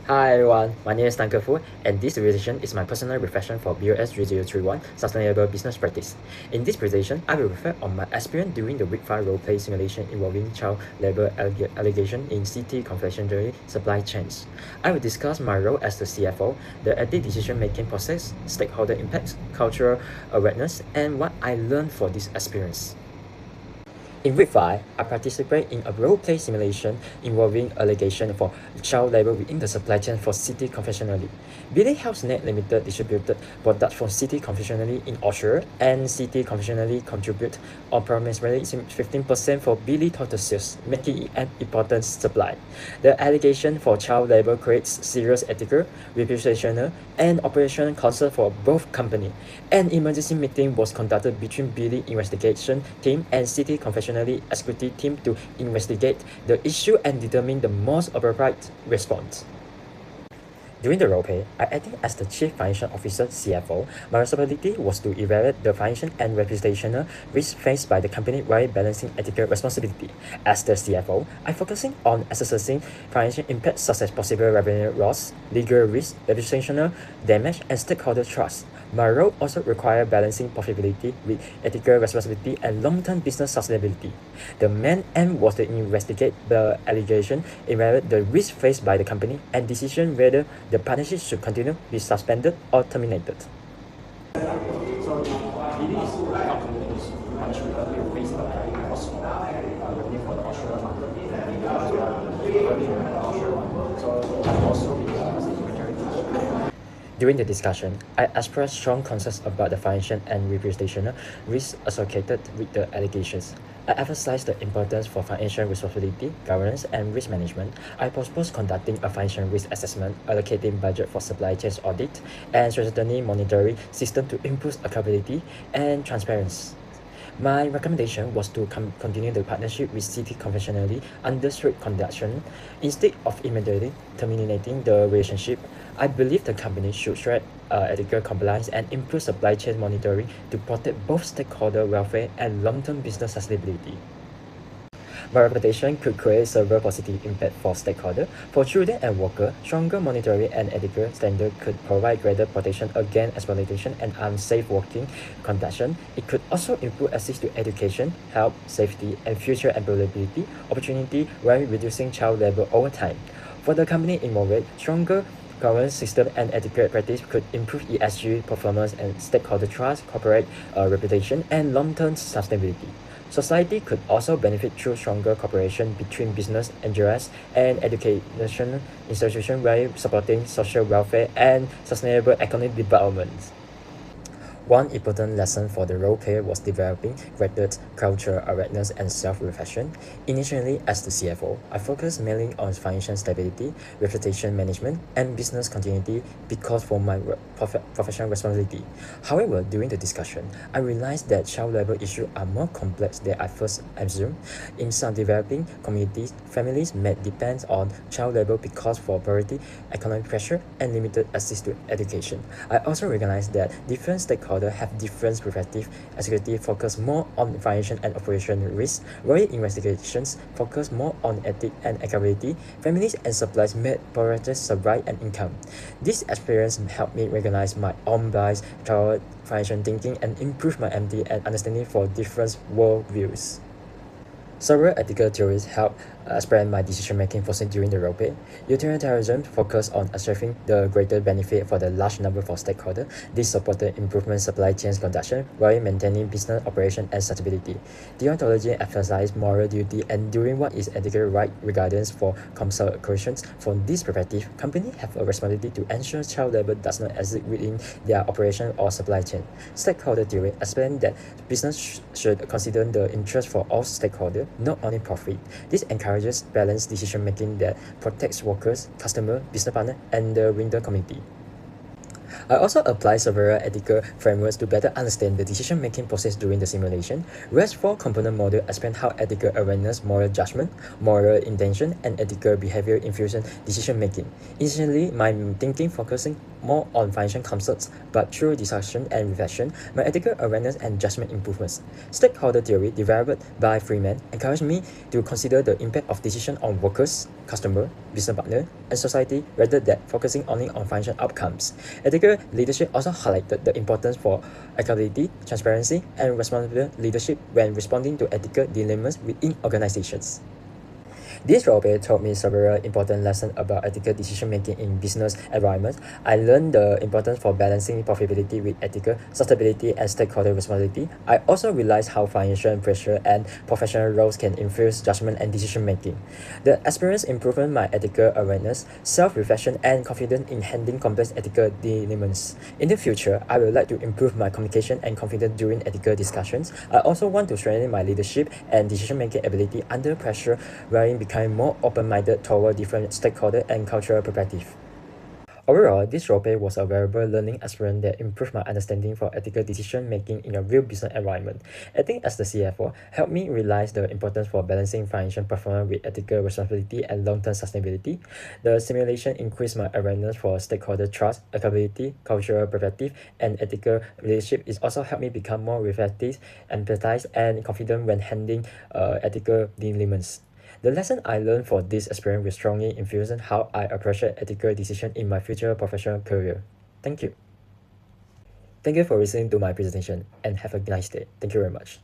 Hi everyone, my name is Kefu, and this presentation is my personal reflection for BOS 3031 Sustainable Business Practice. In this presentation, I will reflect on my experience during the Week 5 role-play simulation involving child labor allegation in CT confectionery supply chains. I will discuss my role as the CFO, the ethical decision-making process, stakeholder impacts, cultural awareness, and what I learned for this experience. In week 5, I participated in a role-play simulation involving allegation for child labor within the supply chain for City Confectionery. Billy Health Net Limited distributed products from City Confectionery in Austria, and City Confectionery contribute approximately 15% for Billy total sales, making it an important supply. The allegation for child labor creates serious ethical, reputational, and operational concern for both companies. An emergency meeting was conducted between Billy investigation team and City Confectionery executive team to investigate the issue and determine the most appropriate response. During the roleplay, I acted as the Chief Financial Officer (CFO). My responsibility was to evaluate the financial and reputational risks faced by the company while balancing ethical responsibility. As the CFO, I focusing on assessing financial impacts such as possible revenue loss, legal risk, reputational damage, and stakeholder trust. My role also required balancing profitability with ethical responsibility and long-term business sustainability. The main aim was to investigate the allegation, evaluate the risk faced by the company, and decision whether the partnership should continue, be suspended, or terminated. So Billy is company is country will face a very cost revenue for the offshore market. So I also during the discussion, I expressed strong concerns about the financial and reputational risks associated with the allegations. I emphasized the importance for financial responsibility, governance, and risk management. I proposed conducting a financial risk assessment, allocating budget for supply chain audit, and strengthening monitoring system to improve accountability and transparency. My recommendation was to continue the partnership with City Confectionery under strict condition. Instead of immediately terminating the relationship, I believe the company should strengthen ethical compliance and improve supply chain monitoring to protect both stakeholder welfare and long-term business sustainability. My reputation could create several positive impacts for stakeholders. For children and workers, stronger monitoring and ethical standards could provide greater protection against exploitation and unsafe working conditions. It could also improve access to education, health, safety, and future employability opportunity while reducing child labor over time. For the company involved, stronger governance system and ethical practice could improve ESG performance and stakeholder trust, corporate reputation, and long-term sustainability. Society could also benefit through stronger cooperation between business enterprises and education institutions while supporting social welfare and sustainable economic development. One important lesson for the role player was developing greater cultural awareness and self-reflection. Initially, as the CFO, I focused mainly on financial stability, reputation management, and business continuity because for my professional responsibility. However, during the discussion, I realized that child labor issues are more complex than I first assumed. In some developing communities, families may depend on child labor because for poverty, economic pressure, and limited access to education. I also recognized that different stakeholders have different perspectives. Executives focus more on financial and operational risk, while investigations focus more on ethics and accountability. Families and suppliers may prioritize supply and income. This experience helped me recognize my own bias toward financial thinking and improve my empathy and understanding for different worldviews. Several ethical theories help explain my decision-making process during the roleplay. Utilitarianism focused on achieving the greater benefit for the large number of stakeholders. This supported improvement supply chain conduction while maintaining business operation and sustainability. Deontology emphasized moral duty and doing what is ethical right regardless for consequences. From this perspective, companies have a responsibility to ensure child labor does not exist within their operation or supply chain. Stakeholder theory explains that business should consider the interest for all stakeholders, not only profit. This encourages balanced decision-making that protects workers, customers, business partners, and the wider community. I also apply several ethical frameworks to better understand the decision-making process during the simulation. REST 4 component model explains how ethical awareness, moral judgment, moral intention, and ethical behavior influence decision-making. Initially, my thinking focusing more on financial concepts, but through discussion and reflection, my ethical awareness and judgment improvements. Stakeholder theory, developed by Freeman, encouraged me to consider the impact of decision on workers, customer, business partner, and society rather than focusing only on financial outcomes. Ethical leadership also highlighted the importance for accountability, transparency, and responsible leadership when responding to ethical dilemmas within organizations. This role-play taught me several important lessons about ethical decision-making in business environments. I learned the importance for balancing profitability with ethical sustainability and stakeholder responsibility. I also realized how financial pressure and professional roles can influence judgment and decision-making. The experience improved my ethical awareness, self-reflection, and confidence in handling complex ethical dilemmas. In the future, I would like to improve my communication and confidence during ethical discussions. I also want to strengthen my leadership and decision-making ability under pressure, wherein becoming more open-minded toward different stakeholder and cultural perspective. Overall, this role-play was a valuable learning experience that improved my understanding for ethical decision-making in a real business environment. Acting as the CFO helped me realize the importance for balancing financial performance with ethical responsibility and long-term sustainability. The simulation increased my awareness for stakeholder trust, accountability, cultural perspective, and ethical leadership. It also helped me become more reflective, empathized, and confident when handling ethical dilemmas. The lesson I learned for this experience will strongly influence how I approach ethical decisions in my future professional career. Thank you. Thank you for listening to my presentation and have a nice day. Thank you very much.